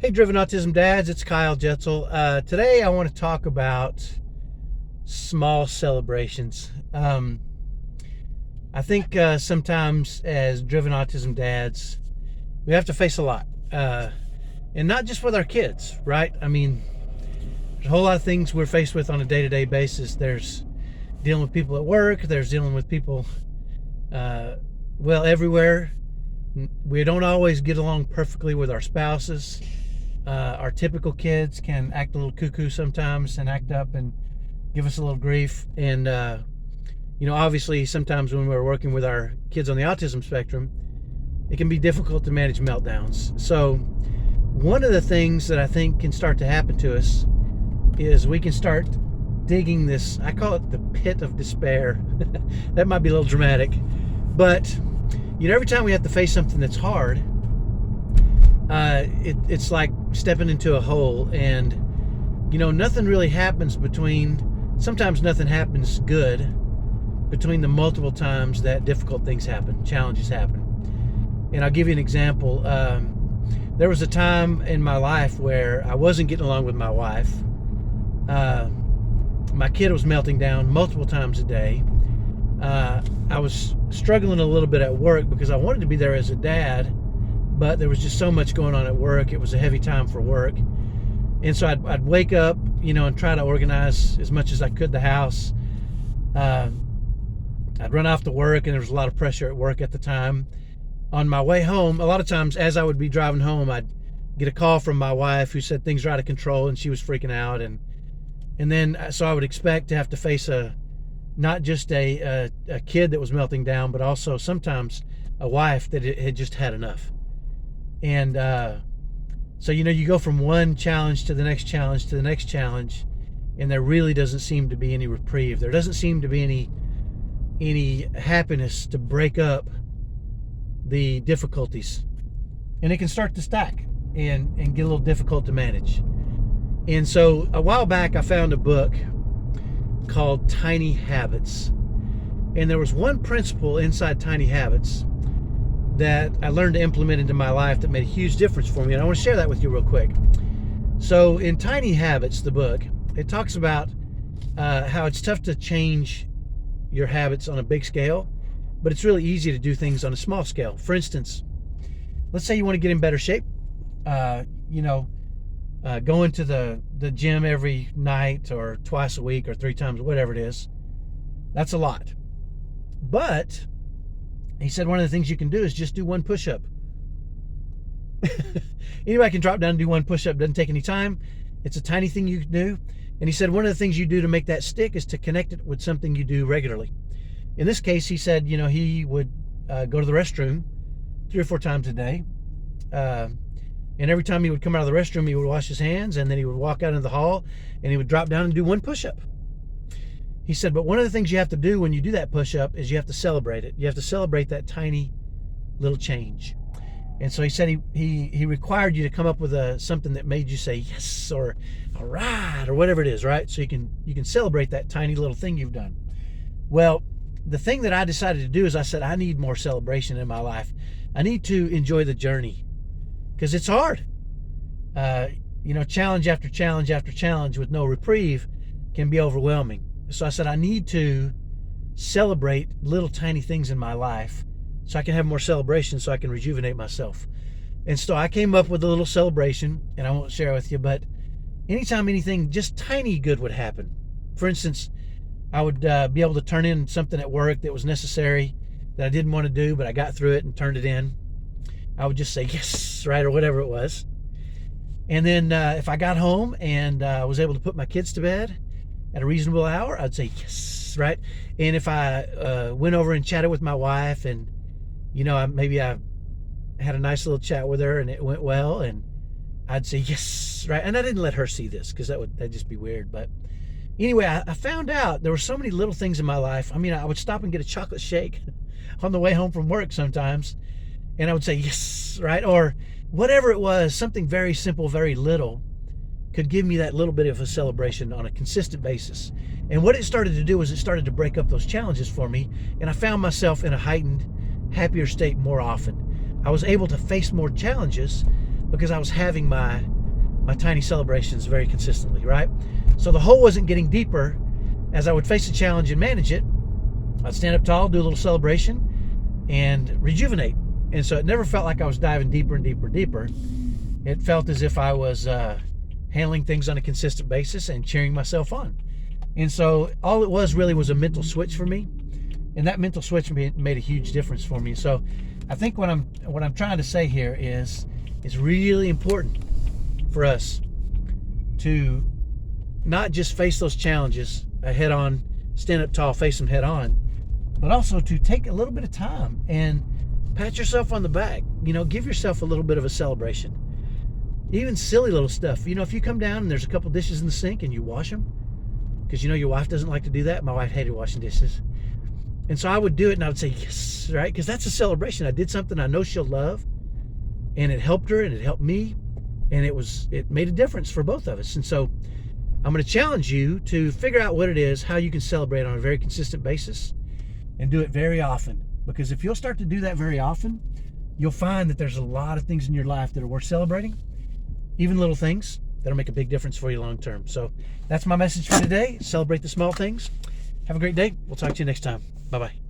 Hey, Driven Autism Dads, it's Kyle Jetzel. Today I want to talk about small celebrations. I think sometimes as Driven Autism Dads, we have to face a lot. And not just with our kids, right? I mean, there's a whole lot of things we're faced with on a day-to-day basis. There's dealing with people at work. There's dealing with people, everywhere. We don't always get along perfectly with our spouses. Our typical kids can act a little cuckoo sometimes and act up and give us a little grief. And, obviously sometimes when we're working with our kids on the autism spectrum, it can be difficult to manage meltdowns. So one of the things that I think can start to happen to us is we can start digging this, I call it the pit of despair. That might be a little dramatic, but every time we have to face something that's hard, it's like stepping into a hole, and nothing really happens sometimes nothing happens good between the multiple times that difficult things happen, challenges happen. And I'll give you an example. There was a time in my life where I wasn't getting along with my wife. My kid was melting down multiple times a day. I was struggling a little bit at work because I wanted to be there as a dad, but there was just so much going on at work. It was a heavy time for work. And so I'd wake up, and try to organize as much as I could the house. I'd run off to work, and there was a lot of pressure at work at the time. On my way home, a lot of times as I would be driving home, I'd get a call from my wife who said things were out of control and she was freaking out. And then, so I would expect to have to face not just a kid that was melting down, but also sometimes a wife that had just had enough. And so you go from one challenge to the next challenge to the next challenge, and there really doesn't seem to be any reprieve. There doesn't seem to be any happiness to break up the difficulties, and it can start to stack and get a little difficult to manage. And so a while back I found a book called Tiny Habits, and there was one principle inside Tiny Habits that I learned to implement into my life that made a huge difference for me, and I want to share that with you real quick. So in Tiny Habits, the book, it talks about how it's tough to change your habits on a big scale, but it's really easy to do things on a small scale. For instance, let's say you want to get in better shape. Going to the gym every night or twice a week or 3 times, whatever it is, that's a lot. But he said one of the things you can do is just do one push-up. Anybody can drop down and do one push-up. Doesn't take any time. It's a tiny thing you can do. And he said one of the things you do to make that stick is to connect it with something you do regularly. In this case, he said, he would go to the restroom 3 or 4 times a day. And every time he would come out of the restroom, he would wash his hands, and then he would walk out into the hall, and he would drop down and do one push-up. He said, but one of the things you have to do when you do that push-up is you have to celebrate it. You have to celebrate that tiny little change. And so he said he required you to come up with something that made you say yes or all right or whatever it is, right? So you can celebrate that tiny little thing you've done. Well, the thing that I decided to do is I said I need more celebration in my life. I need to enjoy the journey because it's hard. Challenge after challenge after challenge with no reprieve can be overwhelming. So I said I need to celebrate little tiny things in my life so I can have more celebration, so I can rejuvenate myself. And so I came up with a little celebration, and I won't share it with you, but anytime anything just tiny good would happen. For instance, I would be able to turn in something at work that was necessary that I didn't want to do, but I got through it and turned it in. I would just say yes, right, or whatever it was. And then if I got home and was able to put my kids to bed at a reasonable hour, I'd say yes, right? And if I went over and chatted with my wife, and maybe I had a nice little chat with her and it went well, and I'd say yes, right? And I didn't let her see this because that'd just be weird. But anyway, I found out there were so many little things in my life. I mean, I would stop and get a chocolate shake on the way home from work sometimes, and I would say yes, right? Or whatever it was, something very simple, very little, could give me that little bit of a celebration on a consistent basis. And what it started to do was it started to break up those challenges for me, and I found myself in a heightened, happier state more often. I was able to face more challenges because I was having my tiny celebrations very consistently, right? So the hole wasn't getting deeper. As I would face a challenge and manage it, I'd stand up tall, do a little celebration, and rejuvenate. And so it never felt like I was diving deeper and deeper and deeper. It felt as if I was handling things on a consistent basis and cheering myself on. And so all it was really was a mental switch for me. And that mental switch made a huge difference for me. So I think what I'm trying to say here is it's really important for us to not just face those challenges head on, stand up tall, face them head on, but also to take a little bit of time and pat yourself on the back. Give yourself a little bit of a celebration. Even silly little stuff. If you come down and there's a couple dishes in the sink and you wash them, because your wife doesn't like to do that. My wife hated washing dishes. And so I would do it and I would say, yes, right? Because that's a celebration. I did something I know she'll love, and it helped her and it helped me, and it made a difference for both of us. And so I'm going to challenge you to figure out what it is, how you can celebrate on a very consistent basis, and do it very often. Because if you'll start to do that very often, you'll find that there's a lot of things in your life that are worth celebrating, even little things that'll make a big difference for you long term. So that's my message for today. Celebrate the small things. Have a great day. We'll talk to you next time. Bye-bye.